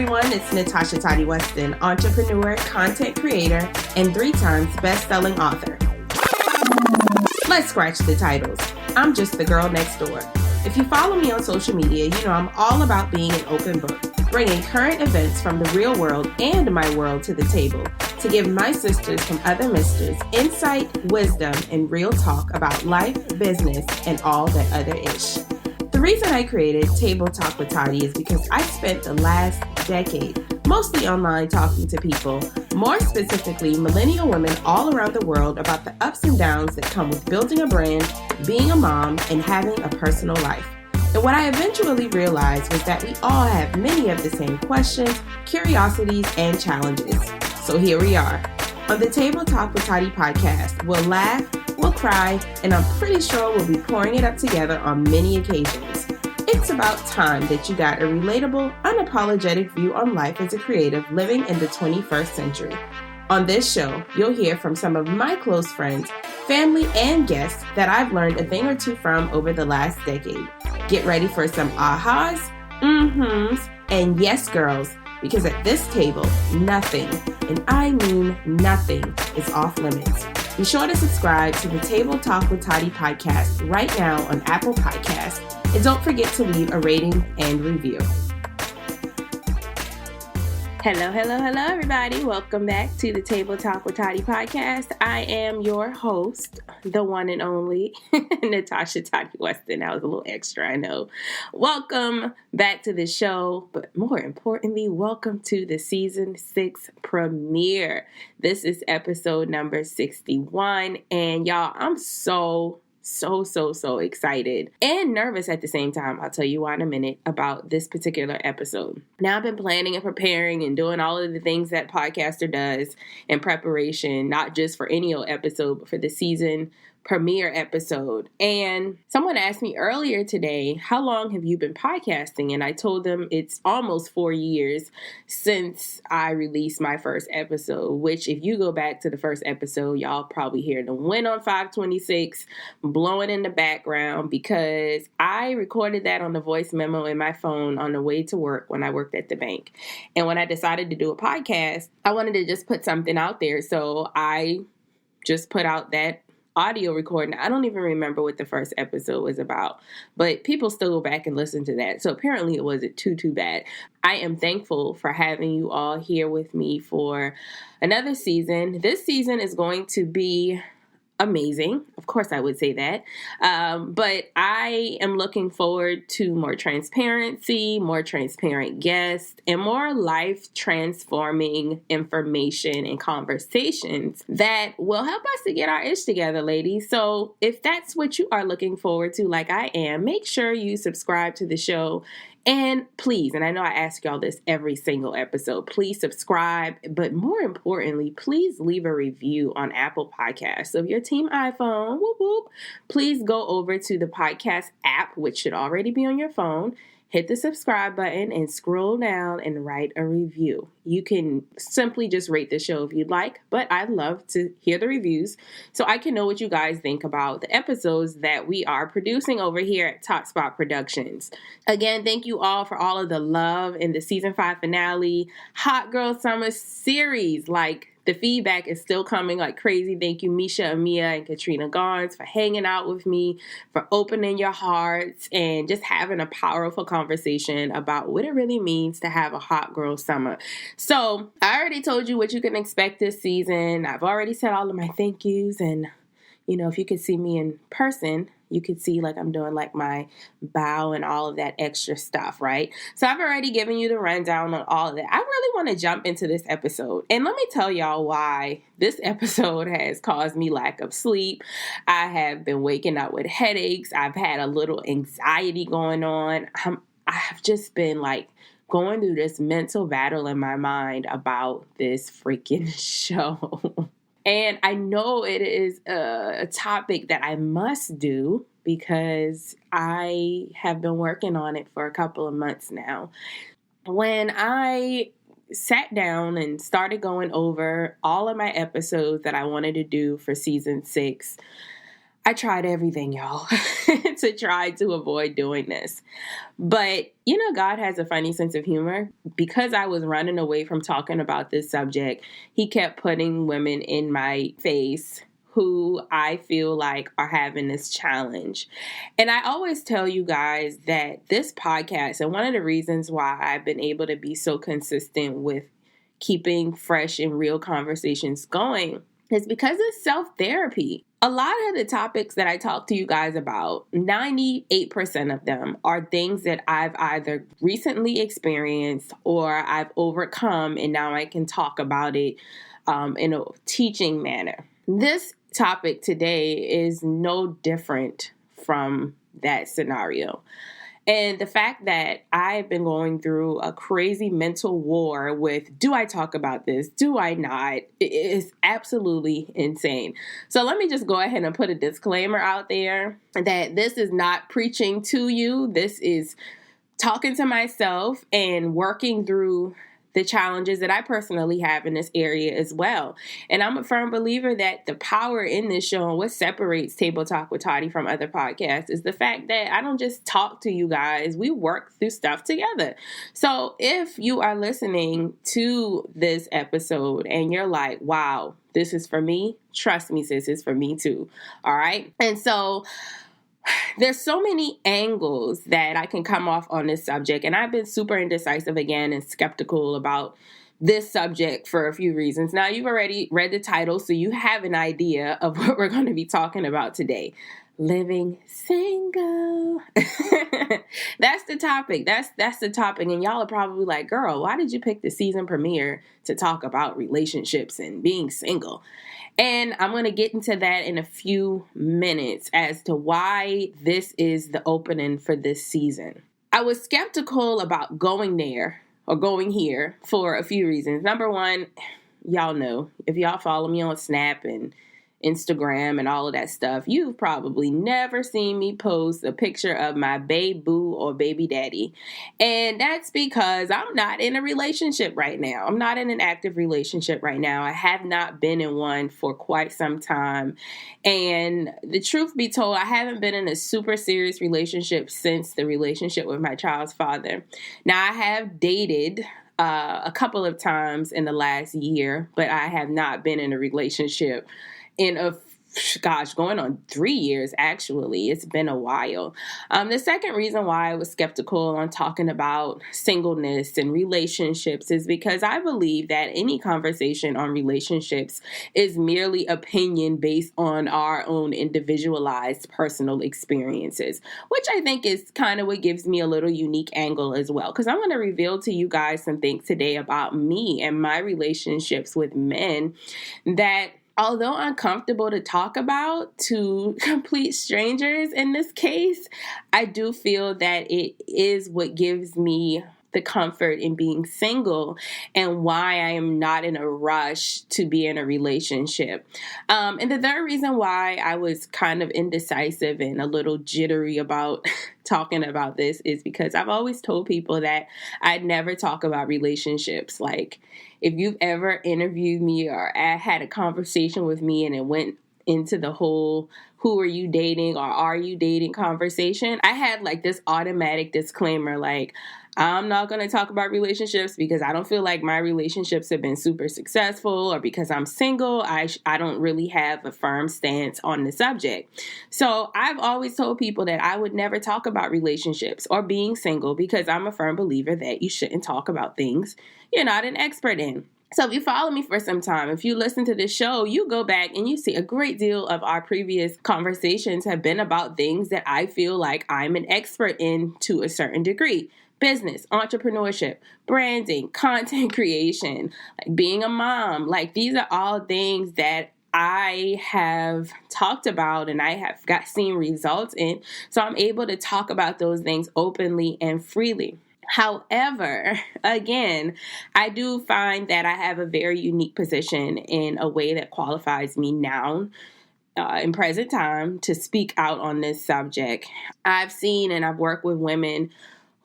everyone, it's Natasha Toddy Weston, entrepreneur, content creator, and 3 times best-selling author. Let's scratch the titles. I'm just the girl next door. If you follow me on social media, you know I'm all about being an open book, bringing current events from the real world and my world to the table to give my sisters from other misters insight, wisdom, and real talk about life, business, and all that other ish. The reason I created Table Talk with Toddy is because I spent the last decade mostly online talking to people, more specifically millennial women all around the world, about the ups and downs that come with building a brand, being a mom, and having a personal life. And what I eventually realized was that we all have many of the same questions, curiosities, and challenges. So here we are. On the Table Talk with Toddy podcast, we'll laugh, we'll cry, and I'm pretty sure we'll be pouring it up together on many occasions. It's about time that you got a relatable, unapologetic view on life as a creative living in the 21st century. On this show, you'll hear from some of my close friends, family, and guests that I've learned a thing or two from over the last decade. Get ready for some ahas, mm-hms, and yes, girls, because at this table, nothing, and I mean nothing, is off limits. Be sure to subscribe to the Table Talk with Toddy podcast right now on Apple Podcasts, and don't forget to leave a rating and review. Hello, everybody. Welcome back to the Table Talk with Toddy podcast. I am your host, the one and only Natasha Toddy Weston. That was a little extra, I know. Welcome back to the show, but more importantly, welcome to the season 6 premiere. This is episode number 61, and y'all, I'm so excited and nervous at the same time. I'll tell you why in a minute about this particular episode. Now, I've been planning and preparing and doing all of the things that podcaster does in preparation, not just for any old episode, but for the season premiere episode. And someone asked me earlier today, how long have you been podcasting? And I told them it's almost 4 years since I released my first episode, which if you go back to the first episode, y'all probably hear the wind on 526 blowing in the background because I recorded that on the voice memo in my phone on the way to work when I worked at the bank. And when I decided to do a podcast, I wanted to just put something out there. So I just put out that audio recording. I don't even remember what the first episode was about, but people still go back and listen to that. So apparently it wasn't too bad. I am thankful for having you all here with me for another season. This season is going to be amazing. Of course, I would say that. But I am looking forward to more transparency, more transparent guests, and more life-transforming information and conversations that will help us to get our ish together, ladies. So if that's what you are looking forward to, like I am, make sure you subscribe to the show. And please, and I know I ask y'all this every single episode, please subscribe, but more importantly, please leave a review on Apple Podcasts. So if you're Team iPhone, whoop whoop, please go over to the podcast app, which should already be on your phone. Hit the subscribe button and scroll down and write a review. You can simply just rate the show if you'd like, but I'd love to hear the reviews so I can know what you guys think about the episodes that we are producing over here at Top Spot Productions. Again, thank you all for all of the love in the season 5 finale, Hot Girl Summer series. The feedback is still coming like crazy. Thank you, Misha, Amia, and Katrina Garnes for hanging out with me, for opening your hearts, and just having a powerful conversation about what it really means to have a hot girl summer. So I already told you what you can expect this season. I've already said all of my thank yous. And, if you could see me in person, you could see I'm doing my bow and all of that extra stuff, right? So I've already given you the rundown on all of that. I really want to jump into this episode. And let me tell y'all why this episode has caused me lack of sleep. I have been waking up with headaches. I've had a little anxiety going on. I've just been going through this mental battle in my mind about this freaking show. And I know it is a topic that I must do because I have been working on it for a couple of months now. When I sat down and started going over all of my episodes that I wanted to do for season 6, I tried everything, y'all, to try to avoid doing this. But, God has a funny sense of humor. Because I was running away from talking about this subject, he kept putting women in my face who I feel like are having this challenge. And I always tell you guys that this podcast, and one of the reasons why I've been able to be so consistent with keeping fresh and real conversations going, is because it's self-therapy. A lot of the topics that I talk to you guys about, 98% of them are things that I've either recently experienced or I've overcome, and now I can talk about it in a teaching manner. This topic today is no different from that scenario. And the fact that I've been going through a crazy mental war with, do I talk about this? Do I not? It is absolutely insane. So let me just go ahead and put a disclaimer out there that this is not preaching to you. This is talking to myself and working through the challenges that I personally have in this area as well. And I'm a firm believer that the power in this show and what separates Table Talk with Toddy from other podcasts is the fact that I don't just talk to you guys. We work through stuff together. So if you are listening to this episode and you're like, wow, this is for me, trust me, sis, it's for me too. All right. And so there's so many angles that I can come off on this subject, and I've been super indecisive again and skeptical about this subject for a few reasons. Now, you've already read the title, so you have an idea of what we're going to be talking about today. Living single. That's the topic. That's the topic. And y'all are probably like, girl, why did you pick the season premiere to talk about relationships and being single? And I'm going to get into that in a few minutes as to why this is the opening for this season. I was skeptical about going there or going here for a few reasons. Number one, y'all know, if y'all follow me on Snap and Instagram and all of that stuff, you've probably never seen me post a picture of my babe boo or baby daddy. And that's because I'm not in a relationship right now. I'm not in an active relationship right now. I have not been in one for quite some time. And the truth be told, I haven't been in a super serious relationship since the relationship with my child's father. Now, I have dated a couple of times in the last year, but I have not been in a relationship going on 3 years, actually. It's been a while. The second reason why I was skeptical on talking about singleness and relationships is because I believe that any conversation on relationships is merely opinion based on our own individualized personal experiences, which I think is kind of what gives me a little unique angle as well. Because I'm going to reveal to you guys some things today about me and my relationships with men that, although uncomfortable to talk about to complete strangers in this case, I do feel that it is what gives me the comfort in being single and why I am not in a rush to be in a relationship. And the third reason why I was kind of indecisive and a little jittery about talking about this is because I've always told people that I'd never talk about relationships. Like, if you've ever interviewed me or had a conversation with me and it went into the whole who are you dating or are you dating conversation, I had like this automatic disclaimer, like, I'm not going to talk about relationships because I don't feel like my relationships have been super successful, or because I'm single, I don't really have a firm stance on the subject. So I've always told people that I would never talk about relationships or being single because I'm a firm believer that you shouldn't talk about things you're not an expert in. So if you follow me for some time, if you listen to this show, you go back and you see a great deal of our previous conversations have been about things that I feel like I'm an expert in to a certain degree. Business, entrepreneurship, branding, content creation, like being a mom. Like, these are all things that I have talked about and I have seen results in. So I'm able to talk about those things openly and freely. However, again, I do find that I have a very unique position in a way that qualifies me now in present time to speak out on this subject. I've seen and I've worked with women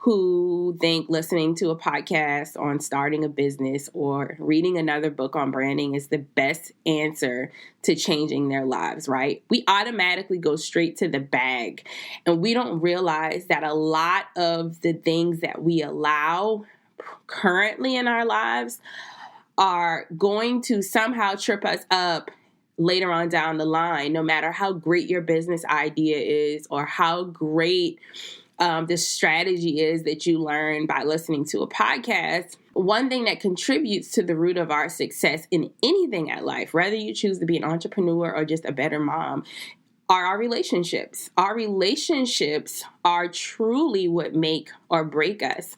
who think listening to a podcast on starting a business or reading another book on branding is the best answer to changing their lives, right? We automatically go straight to the bag, and we don't realize that a lot of the things that we allow currently in our lives are going to somehow trip us up later on down the line, no matter how great your business idea is or how great the strategy is that you learn by listening to a podcast. One thing that contributes to the root of our success in anything at life, whether you choose to be an entrepreneur or just a better mom, are our relationships. Our relationships are truly what make or break us.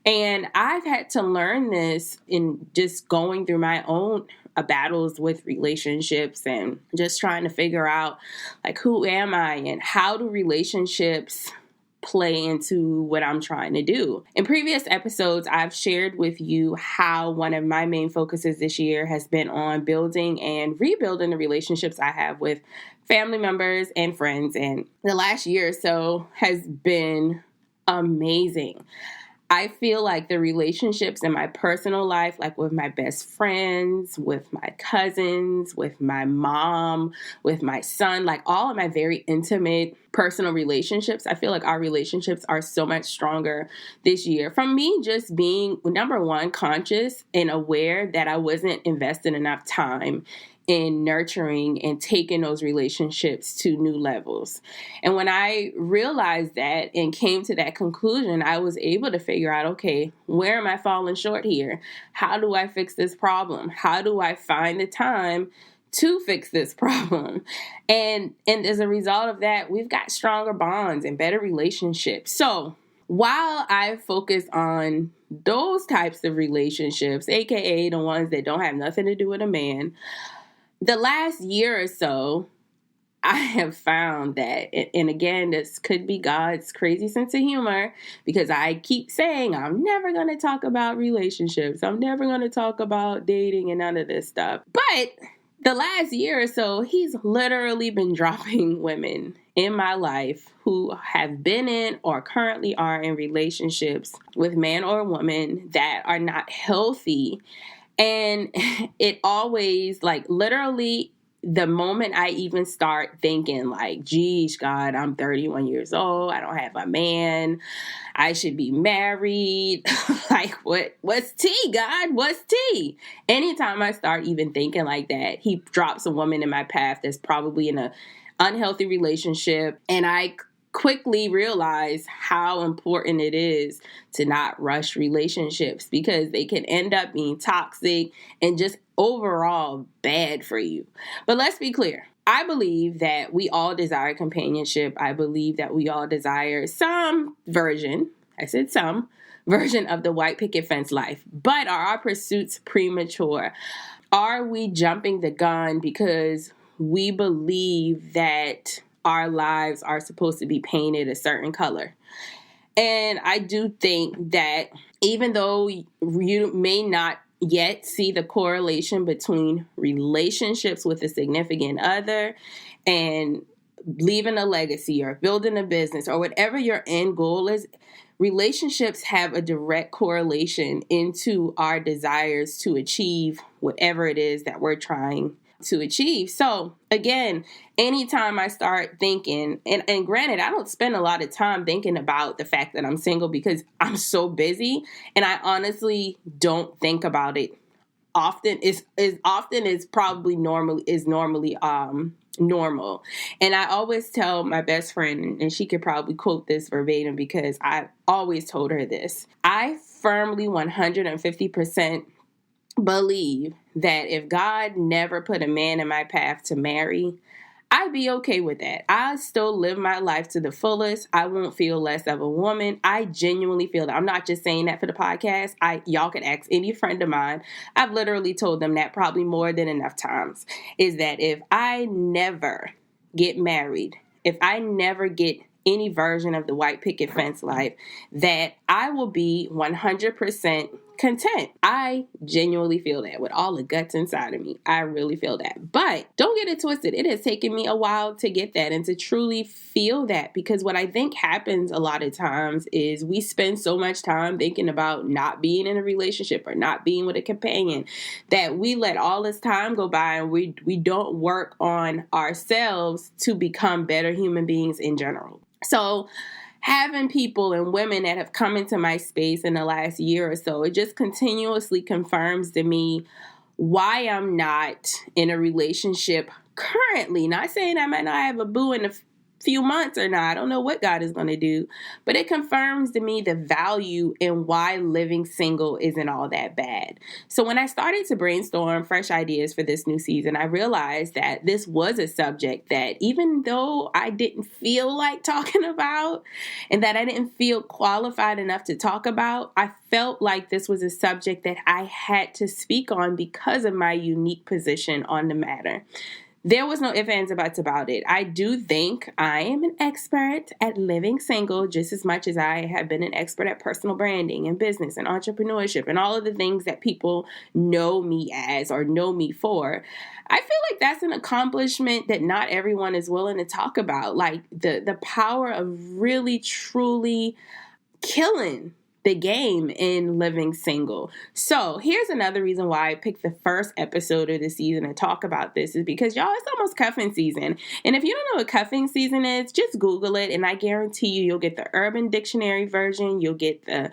And I've had to learn this in just going through my own battles with relationships and just trying to figure out, like, who am I and how do relationships play into what I'm trying to do. In previous episodes, I've shared with you how one of my main focuses this year has been on building and rebuilding the relationships I have with family members and friends. And the last year or so has been amazing. I feel like the relationships in my personal life, like with my best friends, with my cousins, with my mom, with my son, like all of my very intimate personal relationships, I feel like our relationships are so much stronger this year. From me just being, number one, conscious and aware that I wasn't investing enough time in nurturing and taking those relationships to new levels. And when I realized that and came to that conclusion, I was able to figure out, okay, where am I falling short here? How do I fix this problem? How do I find the time to fix this problem? And as a result of that, we've got stronger bonds and better relationships. So while I focus on those types of relationships, aka the ones that don't have nothing to do with a man, the last year or so, I have found that, and again, this could be God's crazy sense of humor, because I keep saying I'm never going to talk about relationships. I'm never going to talk about dating and none of this stuff. But the last year or so, he's literally been dropping women in my life who have been in or currently are in relationships with man or woman that are not healthy. And it always, like, literally, the moment I even start thinking, like, geez, God, I'm 31 years old. I don't have a man. I should be married. Like, what's tea, God? What's tea? Anytime I start even thinking like that, he drops a woman in my path that's probably in an unhealthy relationship. And I quickly realize how important it is to not rush relationships, because they can end up being toxic and just overall bad for you. But let's be clear. I believe that we all desire companionship. I believe that we all desire some version, I said some, version of the white picket fence life. But are our pursuits premature? Are we jumping the gun because we believe that our lives are supposed to be painted a certain color? And I do think that even though you may not yet see the correlation between relationships with a significant other and leaving a legacy or building a business or whatever your end goal is, relationships have a direct correlation into our desires to achieve whatever it is that we're trying to achieve. So again, anytime I start thinking, and granted, I don't spend a lot of time thinking about the fact that I'm single because I'm so busy, and I honestly don't think about it often. Is often as probably normally normal. And I always tell my best friend, and she could probably quote this verbatim because I always told her this. I firmly 150% believe that if God never put a man in my path to marry, I'd be okay with that. I still live my life to the fullest. I won't feel less of a woman. I genuinely feel that. I'm not just saying that for the podcast. Y'all can ask any friend of mine. I've literally told them that probably more than enough times, is that if I never get married, if I never get any version of the white picket fence life, that I will be 100% content. I genuinely feel that with all the guts inside of me. I really feel that. But don't get it twisted. It has taken me a while to get that and to truly feel that, because what I think happens a lot of times is we spend so much time thinking about not being in a relationship or not being with a companion that we let all this time go by and we don't work on ourselves to become better human beings in general. So having people and women that have come into my space in the last year or so, it just continuously confirms to me why I'm not in a relationship currently. Not saying I might not have a boo in a few months or not. I don't know what God is going to do, but it confirms to me the value in why living single isn't all that bad. So when I started to brainstorm fresh ideas for this new season, I realized that this was a subject that even though I didn't feel like talking about and that I didn't feel qualified enough to talk about, I felt like this was a subject that I had to speak on because of my unique position on the matter. There was no ifs, ands, or buts about it. I do think I am an expert at living single just as much as I have been an expert at personal branding and business and entrepreneurship and all of the things that people know me as or know me for. I feel like that's an accomplishment that not everyone is willing to talk about, like the power of really, truly killing the game in living single. So here's another reason why I picked the first episode of the season to talk about this is because, y'all, it's almost cuffing season. And if you don't know what cuffing season is, just Google it. And I guarantee you'll get the Urban Dictionary version. You'll get the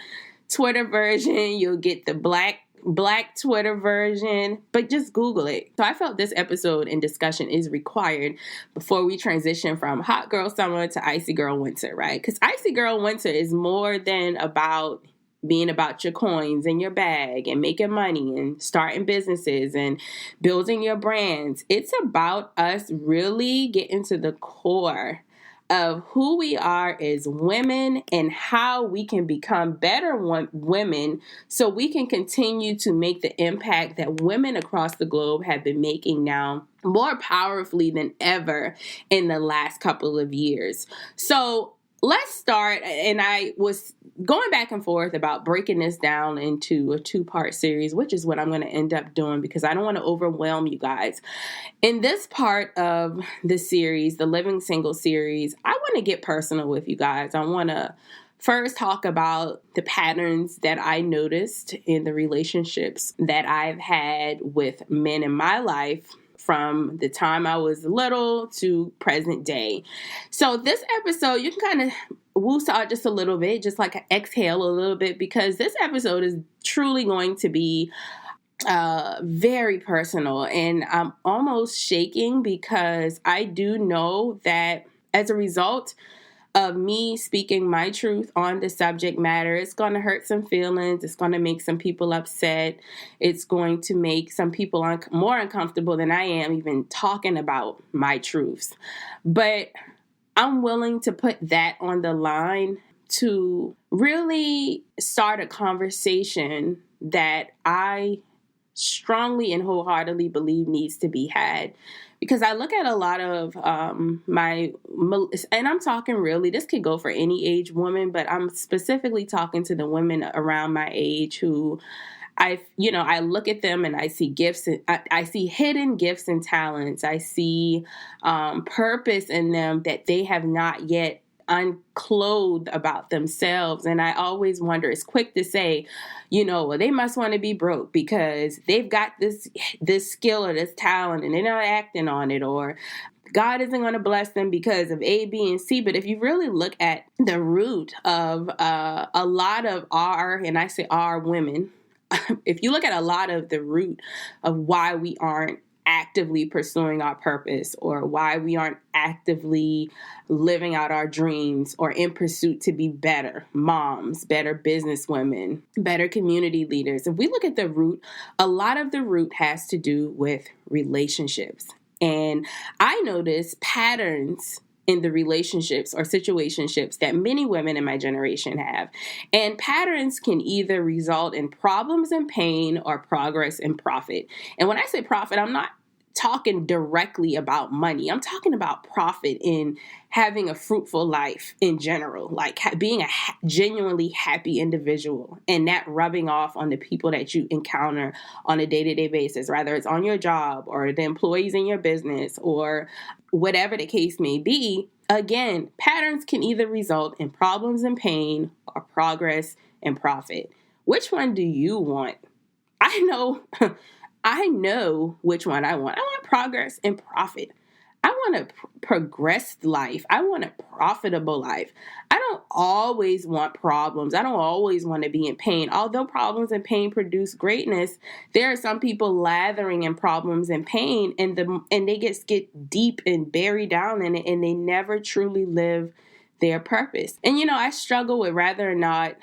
Twitter version. You'll get the Black Twitter version, but just Google it. So I felt this episode and discussion is required before we transition from hot girl summer to icy girl winter, right? Because icy girl winter is more than about being about your coins and your bag and making money and starting businesses and building your brands. It's about us really getting to the core of who we are as women and how we can become better women so we can continue to make the impact that women across the globe have been making now more powerfully than ever in the last couple of years. So let's start, and I was going back and forth about breaking this down into a 2-part series, which is what I'm going to end up doing because I don't want to overwhelm you guys. In this part of the series, the Living Single series, I want to get personal with you guys. I want to first talk about the patterns that I noticed in the relationships that I've had with men in my life from the time I was little to present day. So this episode, you can kind of woosah just a little bit, just like exhale a little bit, because this episode is truly going to be very personal. And I'm almost shaking because I do know that as a result of me speaking my truth on the subject matter, it's going to hurt some feelings. It's going to make some people upset. It's going to make some people more uncomfortable than I am even talking about my truths. But I'm willing to put that on the line to really start a conversation that I strongly and wholeheartedly believe needs to be had. Because I look at a lot of and I'm talking really, this could go for any age woman, but I'm specifically talking to the women around my age who I look at them and I see gifts, I see hidden gifts and talents. I see purpose in them that they have not yet unclothed about themselves. And I always wonder, it's quick to say, well, they must want to be broke because they've got this skill or this talent and they're not acting on it, or God isn't going to bless them because of A, B, and C. But if you really look at the root of a lot of and I say our women, if you look at a lot of the root of why we aren't actively pursuing our purpose or why we aren't actively living out our dreams or in pursuit to be better moms, better businesswomen, better community leaders. If we look at the root, a lot of the root has to do with relationships. And I notice patterns in the relationships or situationships that many women in my generation have. And patterns can either result in problems and pain or progress and profit. And when I say profit, I'm not talking directly about money. I'm talking about profit in having a fruitful life in general, like being a genuinely happy individual, and that rubbing off on the people that you encounter on a day-to-day basis, whether it's on your job or the employees in your business or whatever the case may be. Again, patterns can either result in problems and pain or progress and profit. Which one do you want? I know which one I want. I want progress and profit. I want a progressed life. I want a profitable life. I don't always want problems. I don't always want to be in pain. Although problems and pain produce greatness, there are some people lathering in problems and pain, and they get deep and buried down in it, and they never truly live their purpose. And I struggle with whether or not,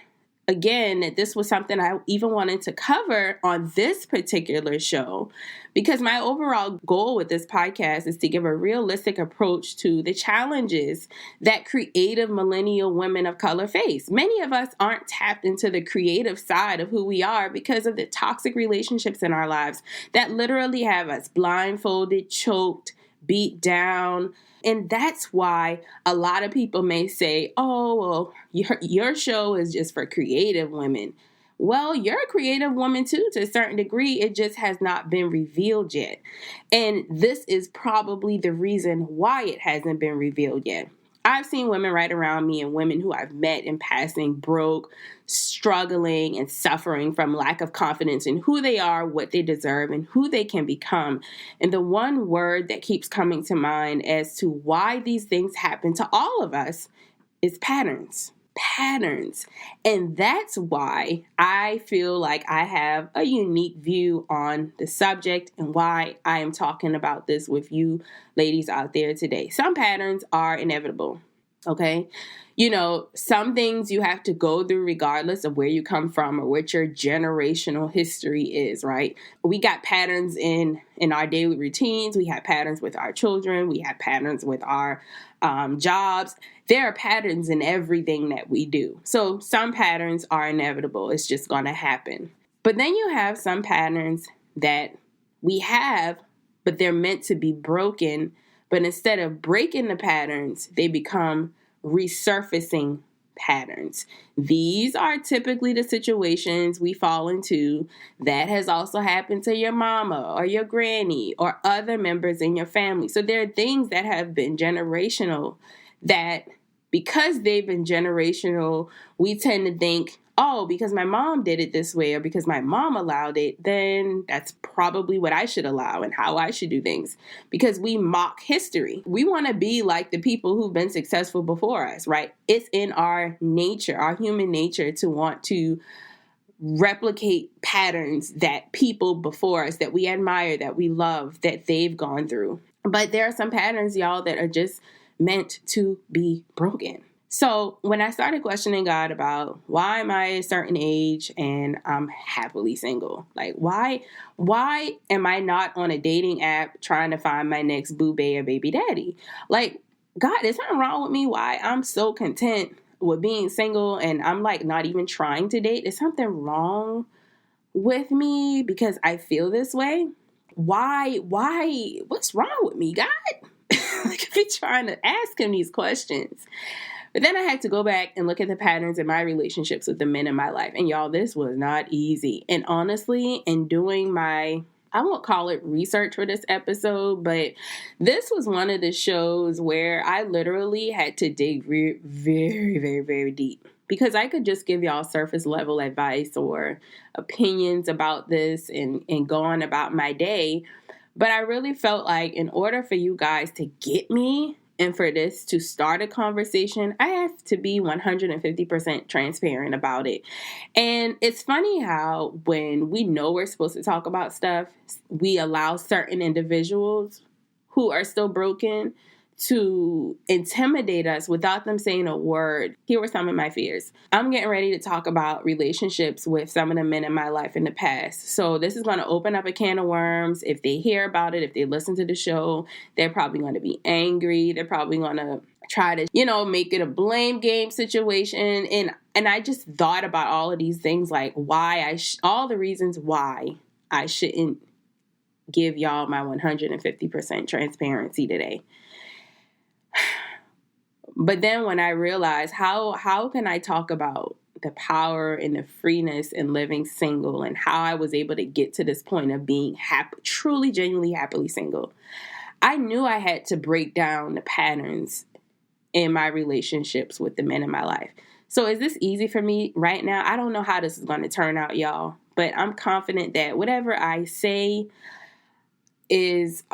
again, this was something I even wanted to cover on this particular show, because my overall goal with this podcast is to give a realistic approach to the challenges that creative millennial women of color face. Many of us aren't tapped into the creative side of who we are because of the toxic relationships in our lives that literally have us blindfolded, choked, beat down. And that's why a lot of people may say, oh, well, your show is just for creative women. Well, you're a creative woman too, to a certain degree. It just has not been revealed yet. And this is probably the reason why it hasn't been revealed yet. I've seen women right around me and women who I've met in passing broke, struggling, and suffering from lack of confidence in who they are, what they deserve, and who they can become. And the one word that keeps coming to mind as to why these things happen to all of us is patterns. Patterns. And that's why I feel like I have a unique view on the subject and why I am talking about this with you ladies out there today. Some patterns are inevitable. Okay. Some things you have to go through regardless of where you come from or what your generational history is, right? We got patterns in our daily routines. We have patterns with our children. We have patterns with our jobs. There are patterns in everything that we do. So some patterns are inevitable. It's just going to happen. But then you have some patterns that we have, but they're meant to be broken. But instead of breaking the patterns, they become resurfacing patterns. These are typically the situations we fall into that has also happened to your mama or your granny or other members in your family. So there are things that have been generational that, because they've been generational, we tend to think, oh, because my mom did it this way or because my mom allowed it, then that's probably what I should allow and how I should do things. Because we mock history. We want to be like the people who've been successful before us, right? It's in our nature, our human nature, to want to replicate patterns that people before us, that we admire, that we love, that they've gone through. But there are some patterns, y'all, that are just meant to be broken. So when I started questioning God about why am I a certain age and I'm happily single, like why am I not on a dating app trying to find my next boo bae or baby daddy? Like, God, is something wrong with me? Why I'm so content with being single and I'm like not even trying to date? Is something wrong with me because I feel this way? Why? What's wrong with me, God? Like, I be trying to ask him these questions. But then I had to go back and look at the patterns in my relationships with the men in my life. And y'all, this was not easy. And honestly, in doing I won't call it research for this episode, but this was one of the shows where I literally had to dig very, very, very deep. Because I could just give y'all surface level advice or opinions about this and go on about my day. But I really felt like in order for you guys to get me, and for this to start a conversation, I have to be 150% transparent about it. And it's funny how when we know we're supposed to talk about stuff, we allow certain individuals who are still broken to intimidate us without them saying a word. Here were some of my fears. I'm getting ready to talk about relationships with some of the men in my life in the past. So this is going to open up a can of worms. If they hear about it, if they listen to the show, they're probably going to be angry. They're probably going to try to, make it a blame game situation. And I just thought about all of these things, like all the reasons why I shouldn't give y'all my 150% transparency today. But then when I realized how can I talk about the power and the freeness in living single and how I was able to get to this point of being happy, truly, genuinely, happily single, I knew I had to break down the patterns in my relationships with the men in my life. So is this easy for me right now? I don't know how this is going to turn out, y'all, but I'm confident that whatever I say is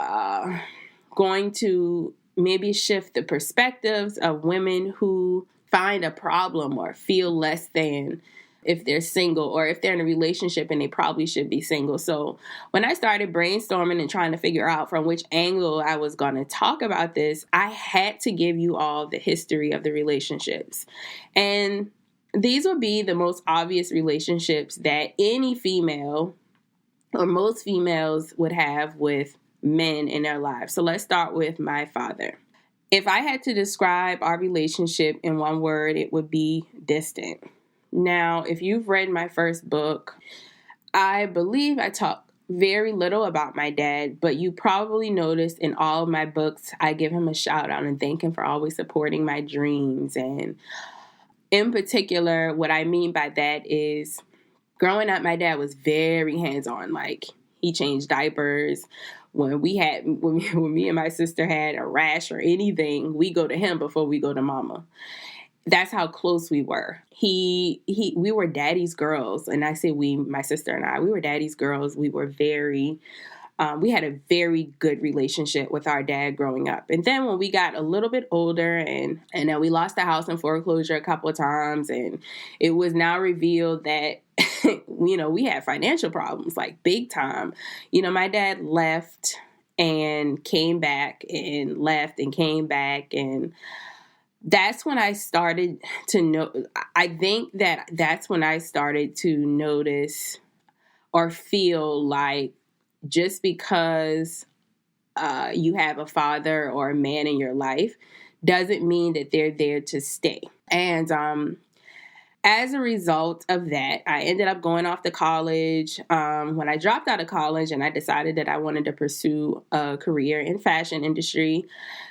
going to maybe shift the perspectives of women who find a problem or feel less than if they're single or if they're in a relationship and they probably should be single. So when I started brainstorming and trying to figure out from which angle I was going to talk about this, I had to give you all the history of the relationships. And these will be the most obvious relationships that any female or most females would have with men in their lives. So let's start with my father. If I had to describe our relationship in one word, it would be distant. Now, if you've read my first book, I believe I talk very little about my dad, but you probably noticed in all of my books, I give him a shout out and thank him for always supporting my dreams. And in particular, what I mean by that is growing up, my dad was very hands-on. Like, he changed diapers. When me and my sister had a rash or anything, we go to him before we go to mama. That's how close we were. We were daddy's girls. And I say we, my sister and I, we were daddy's girls. We were we had a very good relationship with our dad growing up. And then when we got a little bit older and then we lost the house in foreclosure a couple of times, and it was now revealed that, we had financial problems, like big time. My dad left and came back and left and came back. And that's when I started to know, I think that's when I started to notice or feel like just because you have a father or a man in your life doesn't mean that they're there to stay. And as a result of that, I ended up going off to college. When I dropped out of college and I decided that I wanted to pursue a career in fashion industry,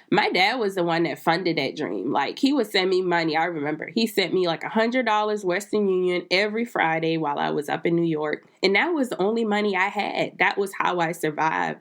my dad was the one that funded that dream. Like, he would send me money. I remember he sent me like $100 Western Union every Friday while I was up in New York. And that was the only money I had. That was how I survived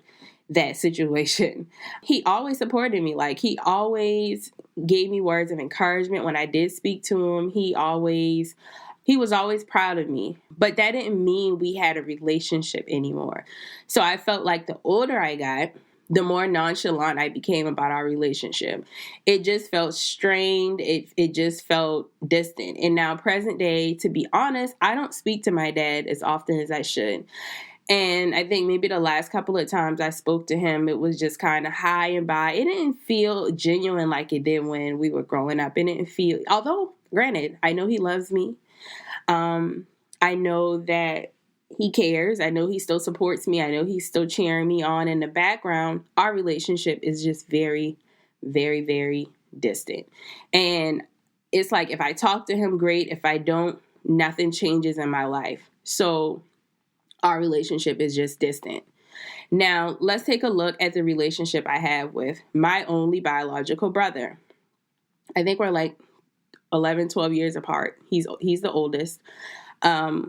that situation. He always supported me. Like, he always gave me words of encouragement when I did speak to him. He was always proud of me, but that didn't mean we had a relationship anymore. So I felt like the older I got, the more nonchalant I became about our relationship. It just felt strained. It just felt distant. And now, present day, to be honest, I don't speak to my dad as often as I should. And I think maybe the last couple of times I spoke to him, it was just kind of high and by. It didn't feel genuine like it did when we were growing up. It didn't feel, although granted, I know he loves me. I know that he cares. I know he still supports me. I know he's still cheering me on in the background. Our relationship is just very, very, very distant. And it's like, if I talk to him, great. If I don't, nothing changes in my life. So our relationship is just distant. Now, let's take a look at the relationship I have with my only biological brother. I think we're like 11, 12 years apart. He's the oldest.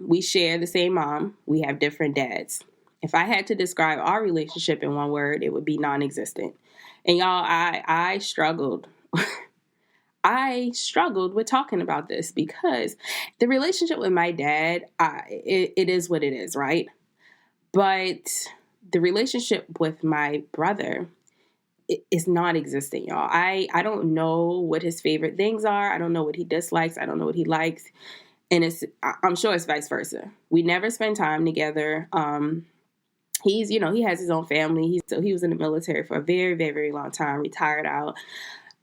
We share the same mom. We have different dads. If I had to describe our relationship in one word, it would be non-existent. And y'all, I struggled. I struggled with talking about this because the relationship with my dad, it is what it is, right? But the relationship with my brother is non-existent, y'all. I don't know what his favorite things are. I don't know what he dislikes. I don't know what he likes. And I'm sure it's vice versa. We never spend time together. He has his own family. He was in the military for a very, very, very long time, retired out.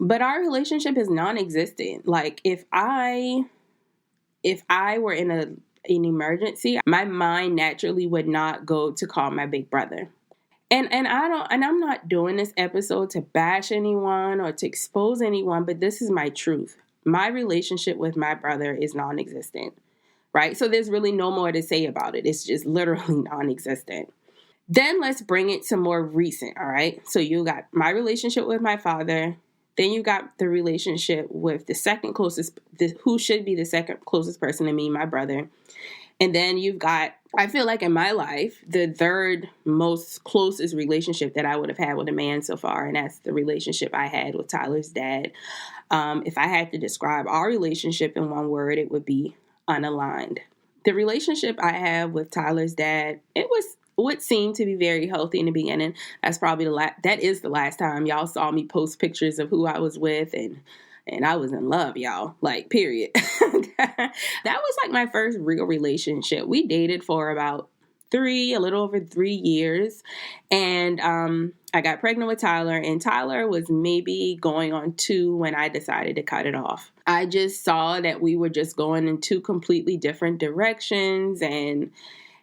But our relationship is non-existent. Like, if I were in an emergency, my mind naturally would not go to call my big brother. And I'm not doing this episode to bash anyone or to expose anyone, but this is my truth. My relationship with my brother is non-existent, right? So there's really no more to say about it. It's just literally non-existent. Then let's bring it to more recent, all right? So you got my relationship with my father. Then you got the relationship with the second closest, who should be the second closest person to me, my brother. And then you've got, I feel like in my life, the third most closest relationship that I would have had with a man so far. And that's the relationship I had with Tyler's dad. If I had to describe our relationship in one word, it would be unaligned. The relationship I have with Tyler's dad, it was what seemed to be very healthy in the beginning. That's probably that is the last time y'all saw me post pictures of who I was with, and I was in love, y'all. Like, period. That was like my first real relationship. We dated for about a little over 3 years. And I got pregnant with Tyler, and Tyler was maybe going on 2 when I decided to cut it off. I just saw that we were just going in 2 completely different directions, and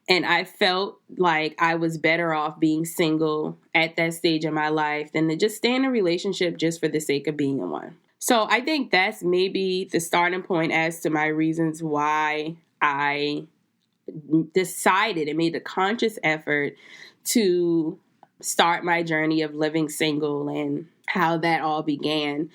I felt like I was better off being single at that stage of my life than to just stay in a relationship just for the sake of being in one. So I think that's maybe the starting point as to my reasons why I decided and made a conscious effort to start my journey of living single and how that all began.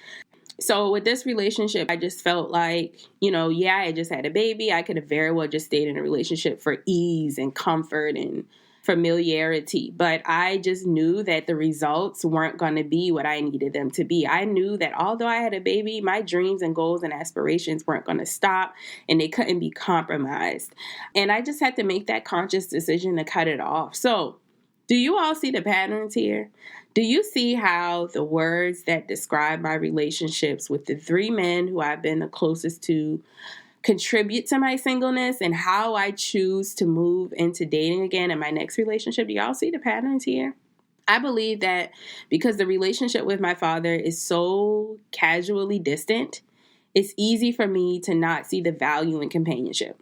So with this relationship, I just felt like, I had just had a baby. I could have very well just stayed in a relationship for ease and comfort and familiarity. But I just knew that the results weren't going to be what I needed them to be. I knew that although I had a baby, my dreams and goals and aspirations weren't going to stop, and they couldn't be compromised. And I just had to make that conscious decision to cut it off. So do you all see the patterns here? Do you see how the words that describe my relationships with the 3 men who I've been the closest to contribute to my singleness and how I choose to move into dating again in my next relationship? Do y'all see the patterns here? I believe that because the relationship with my father is so casually distant, it's easy for me to not see the value in companionship.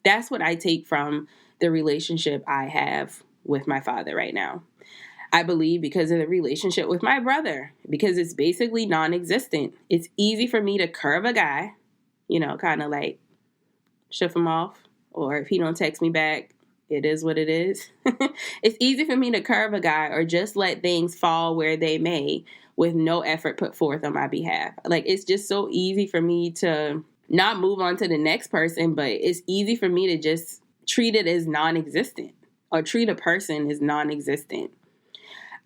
That's what I take from the relationship I have with my father right now. I believe because of the relationship with my brother, because it's basically non-existent. It's easy for me to curve a guy, kind of like shove him off, or if he don't text me back, it is what it is. It's easy for me to curve a guy or just let things fall where they may with no effort put forth on my behalf. Like, it's just so easy for me to not move on to the next person, but it's easy for me to just treat it as non-existent or treat a person as non-existent.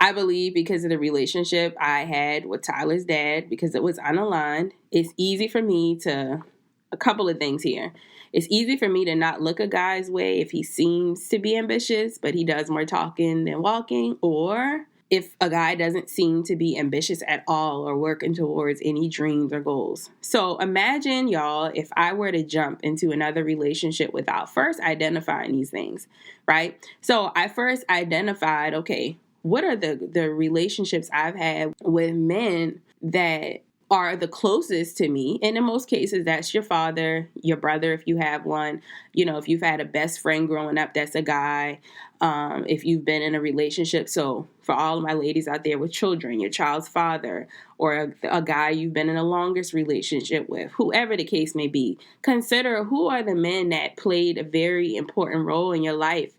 I believe because of the relationship I had with Tyler's dad, because it was unaligned, it's easy for me to, a couple of things here. It's easy for me to not look a guy's way if he seems to be ambitious, but he does more talking than walking, or if a guy doesn't seem to be ambitious at all or working towards any dreams or goals. So imagine, y'all, if I were to jump into another relationship without first identifying these things, right? So I first identified, okay, what are the relationships I've had with men that are the closest to me? And in most cases, that's your father, your brother, if you have one. If you've had a best friend growing up, that's a guy. If you've been in a relationship. So for all of my ladies out there with children, your child's father, or a guy you've been in the longest relationship with, whoever the case may be, consider who are the men that played a very important role in your life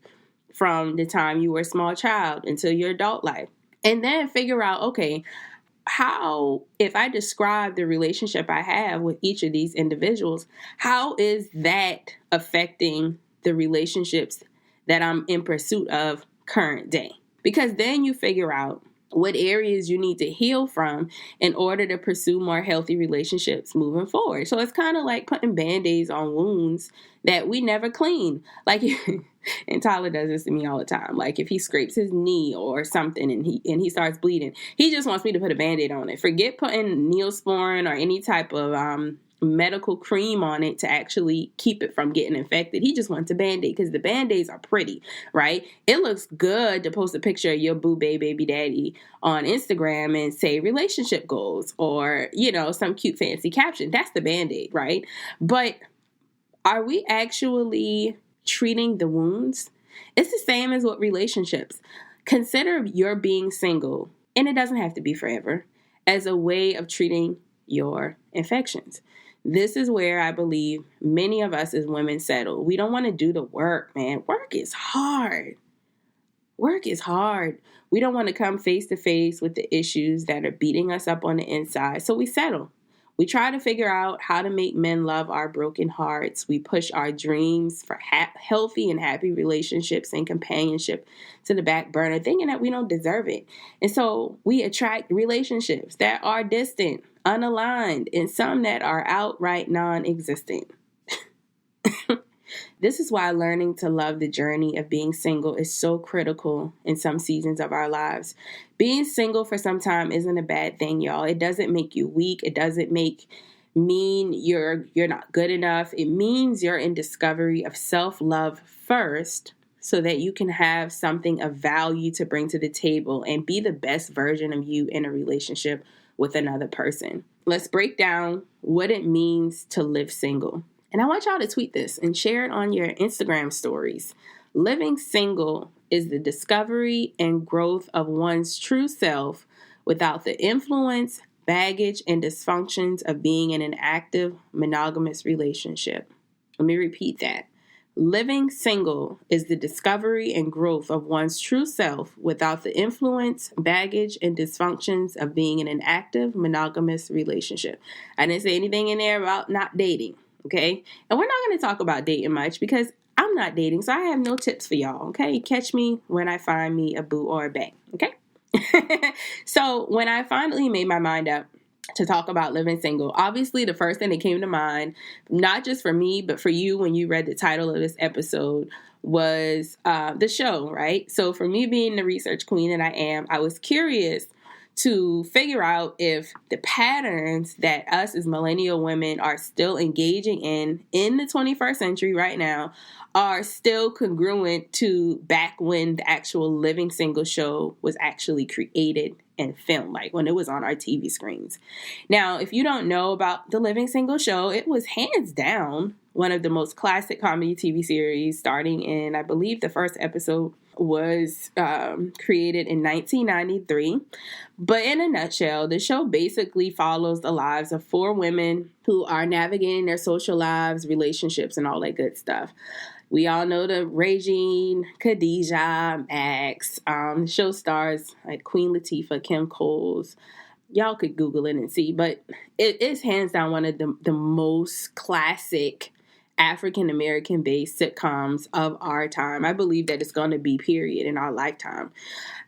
from the time you were a small child until your adult life. And then figure out, okay, how, if I describe the relationship I have with each of these individuals, how is that affecting the relationships that I'm in pursuit of current day? Because then you figure out what areas you need to heal from in order to pursue more healthy relationships moving forward. So it's kind of like putting Band-Aids on wounds that we never clean. Like, and Tyler does this to me all the time. Like, if he scrapes his knee or something and he starts bleeding, he just wants me to put a Band-Aid on it. Forget putting Neosporin or any type of medical cream on it to actually keep it from getting infected. He just wants a Band-Aid because the Band-Aids are pretty, right? It looks good to post a picture of your boo baby daddy on Instagram and say relationship goals or, some cute fancy caption. That's the Band-Aid, right? But are we actually treating the wounds? It's the same as with relationships. Consider your being single, and it doesn't have to be forever, as a way of treating your infections. This is where I believe many of us as women settle. We don't want to do the work, man. Work is hard. work is hard. We don't want to come face to face with the issues that are beating us up on the inside, so we settle. We try to figure out how to make men love our broken hearts. We push our dreams for healthy and happy relationships and companionship to the back burner, thinking that we don't deserve it. And so we attract relationships that are distant, unaligned, and some that are outright non-existent. This is why learning to love the journey of being single is so critical in some seasons of our lives. Being single for some time isn't a bad thing, y'all. It doesn't make you weak. It doesn't mean you're not good enough. It means you're in discovery of self-love first, so that you can have something of value to bring to the table and be the best version of you in a relationship with another person. Let's break down what it means to live single. And I want y'all to tweet this and share it on your Instagram stories. Living single is the discovery and growth of one's true self without the influence, baggage, and dysfunctions of being in an active monogamous relationship. Let me repeat that. Living single is the discovery and growth of one's true self without the influence, baggage, and dysfunctions of being in an active monogamous relationship. I didn't say anything in there about not dating. Okay. And we're not going to talk about dating much because I'm not dating. So I have no tips for y'all. Okay. Catch me when I find me a boo or a bae. Okay. So when I finally made my mind up to talk about living single, obviously the first thing that came to mind, not just for me, but for you when you read the title of this episode, was the show, right? So for me being the research queen that I am, I was curious to figure out if the patterns that us as millennial women are still engaging in the 21st century right now are still congruent to back when the actual Living Single show was actually created and filmed, like when it was on our TV screens. Now, if you don't know about the Living Single show, it was hands down one of the most classic comedy TV series, starting in, I believe the first episode was created in 1993. But in a nutshell, the show basically follows the lives of 4 women who are navigating their social lives, relationships, and all that good stuff. We all know the Regine, Khadijah, Max. The show stars like Queen Latifah, Kim Coles. Y'all could Google it and see, but it is hands down one of the most classic African-American based sitcoms of our time. I believe that it's going to be, period, in our lifetime.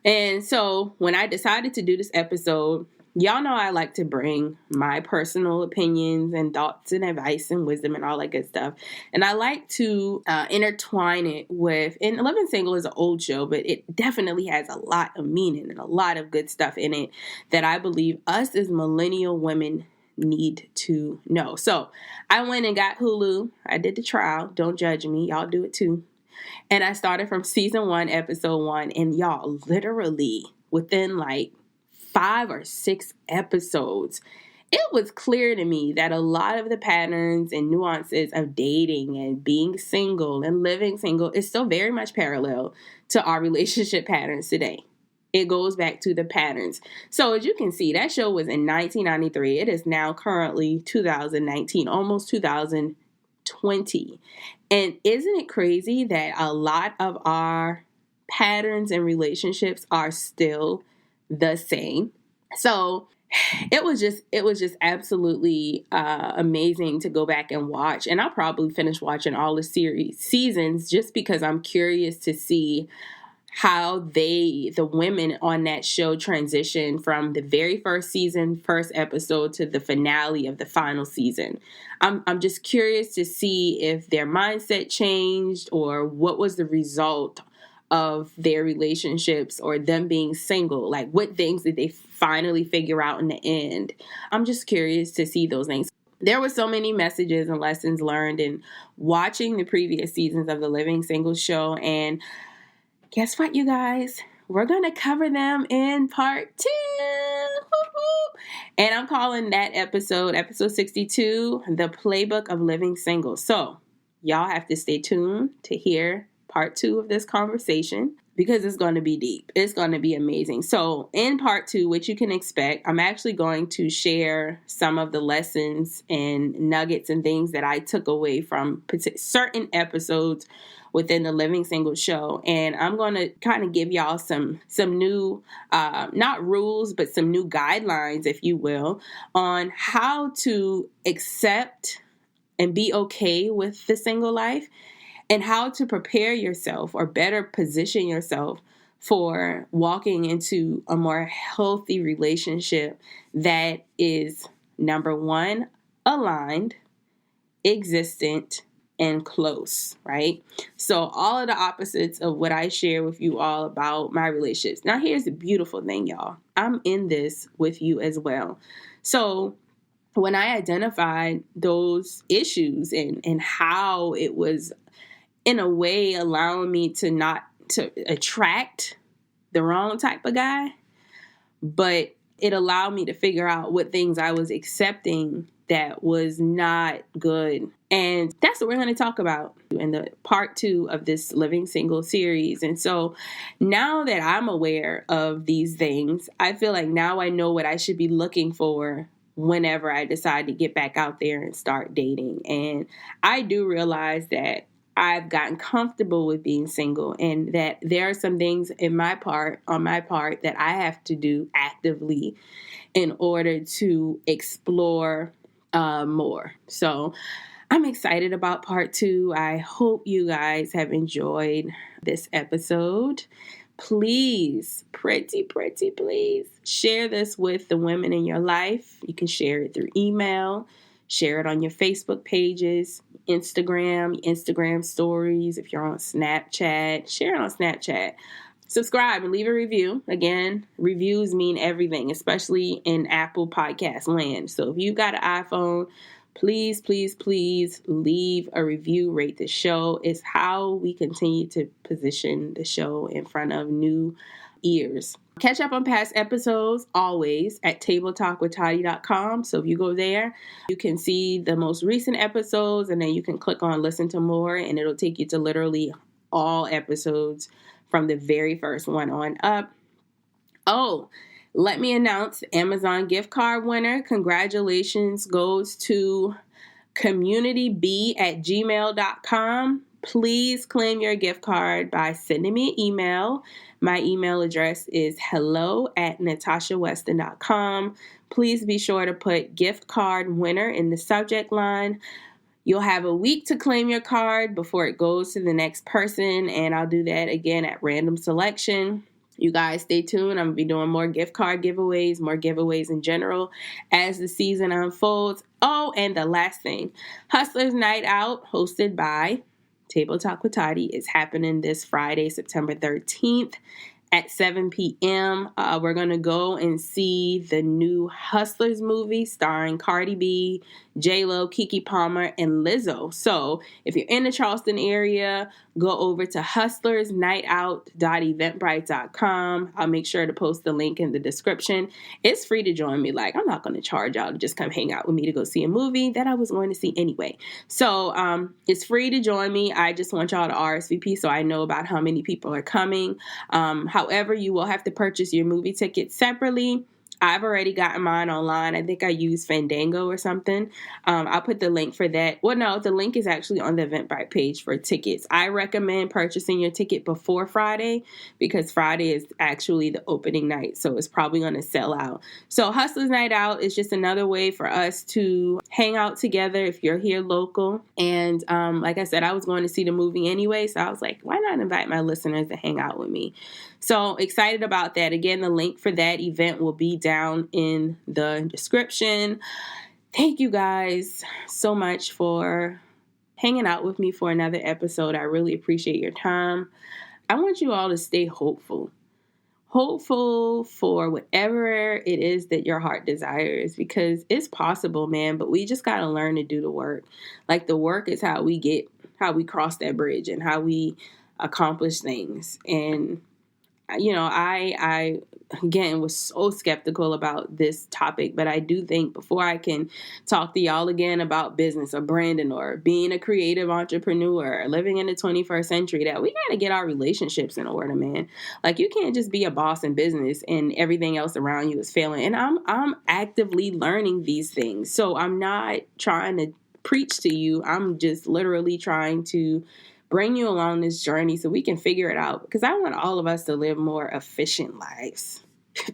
And so when I decided to do this episode, y'all know I like to bring my personal opinions and thoughts and advice and wisdom and all that good stuff. And I like to intertwine it with, and Living Single is an old show, but it definitely has a lot of meaning and a lot of good stuff in it that I believe us as millennial women need to know. So I went and got Hulu. I did the trial. Don't judge me. Y'all do it too. And I started from season 1, episode 1. And y'all, literally within like 5 or 6 episodes, it was clear to me that a lot of the patterns and nuances of dating and being single and living single is still very much parallel to our relationship patterns today. It goes back to the patterns. So as you can see, that show was in 1993. It is now currently 2019, almost 2020. And isn't it crazy that a lot of our patterns and relationships are still the same? So it was just absolutely amazing to go back and watch. And I'll probably finish watching all the seasons just because I'm curious to see how the women on that show transition from the very first season, first episode, to the finale of the final season. I'm just curious to see if their mindset changed or what was the result of their relationships or them being single. Like, what things did they finally figure out in the end? I'm just curious to see those things. There were so many messages and lessons learned in watching the previous seasons of the Living Single show, and guess what, you guys? We're going to cover them in part 2. And I'm calling that episode 62, The Playbook of Living Single. So y'all have to stay tuned to hear part 2 of this conversation. because it's going to be deep. It's going to be amazing. So in part 2, what you can expect, I'm actually going to share some of the lessons and nuggets and things that I took away from certain episodes within the Living Single show. And I'm going to kind of give y'all some new, not rules, but some new guidelines, if you will, on how to accept and be okay with the single life, and how to prepare yourself or better position yourself for walking into a more healthy relationship that is, number one, aligned, existent, and close, right? So all of the opposites of what I share with you all about my relationships. Now, here's the beautiful thing, y'all. I'm in this with you as well. So when I identified those issues and how it was in a way allowing me to not to attract the wrong type of guy, but it allowed me to figure out what things I was accepting that was not good. And that's what we're going to talk about in the part 2 of this Living Single series. And so now that I'm aware of these things, I feel like now I know what I should be looking for whenever I decide to get back out there and start dating. And I do realize that I've gotten comfortable with being single, and that there are some things on my part that I have to do actively in order to explore more. So I'm excited about part 2. I hope you guys have enjoyed this episode. Please, pretty please, share this with the women in your life. You can share it through email, share it on your Facebook pages, Instagram stories. If you're on Snapchat, share it on Snapchat. Subscribe and leave a review. Again, reviews mean everything, especially in Apple Podcast land. So if you've got an iPhone, please leave a review, rate the show. It's how we continue to position the show in front of new ears. Catch up on past episodes always at tabletalkwithtoddy.com. So if you go there, you can see the most recent episodes, and then you can click on listen to more, and it'll take you to literally all episodes from the very first one on up. Oh, let me announce Amazon gift card winner. Congratulations goes to communityb@gmail.com. Please claim your gift card by sending me an email. My email address is hello@natashaweston.com. Please be sure to put gift card winner in the subject line. You'll have a week to claim your card before it goes to the next person, and I'll do that again at random selection. You guys stay tuned. I'm going to be doing more gift card giveaways, more giveaways in general as the season unfolds. Oh, and the last thing, Hustlers Night Out, hosted by Table Talk with Toddy, is happening this Friday, September 13th at 7 p.m. We're going to go and see the new Hustlers movie starring Cardi B, J-Lo, Keke Palmer, and Lizzo. So if you're in the Charleston area, go over to hustlersnightout.eventbrite.com. I'll make sure to post the link in the description. It's free to join me. Like, I'm not going to charge y'all to just come hang out with me to go see a movie that I was going to see anyway. So it's free to join me. I just want y'all to RSVP so I know about how many people are coming. However, you will have to purchase your movie tickets separately. I've already gotten mine online. I think I used Fandango or something. I'll put the link for that. Well, no, the link is actually on the Eventbrite page for tickets. I recommend purchasing your ticket before Friday because Friday is actually the opening night. So it's probably going to sell out. So Hustlers Night Out is just another way for us to hang out together if you're here local. And like I said, I was going to see the movie anyway. So I was like, why not invite my listeners to hang out with me? So excited about that. Again, the link for that event will be down in the description. Thank you guys so much for hanging out with me for another episode. I really appreciate your time. I want you all to stay hopeful. Hopeful for whatever it is that your heart desires, because it's possible, man, but we just got to learn to do the work. Like, the work is how we cross that bridge and how we accomplish things. And you know, I again, was so skeptical about this topic. But I do think before I can talk to y'all again about business or branding or being a creative entrepreneur or living in the 21st century, that we got to get our relationships in order, man. Like, you can't just be a boss in business and everything else around you is failing. And I'm actively learning these things. So I'm not trying to preach to you. I'm just literally trying to bring you along this journey so we can figure it out, because I want all of us to live more efficient lives,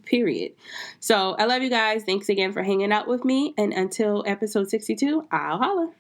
period. So I love you guys. Thanks again for hanging out with me. And until episode 62, I'll holla.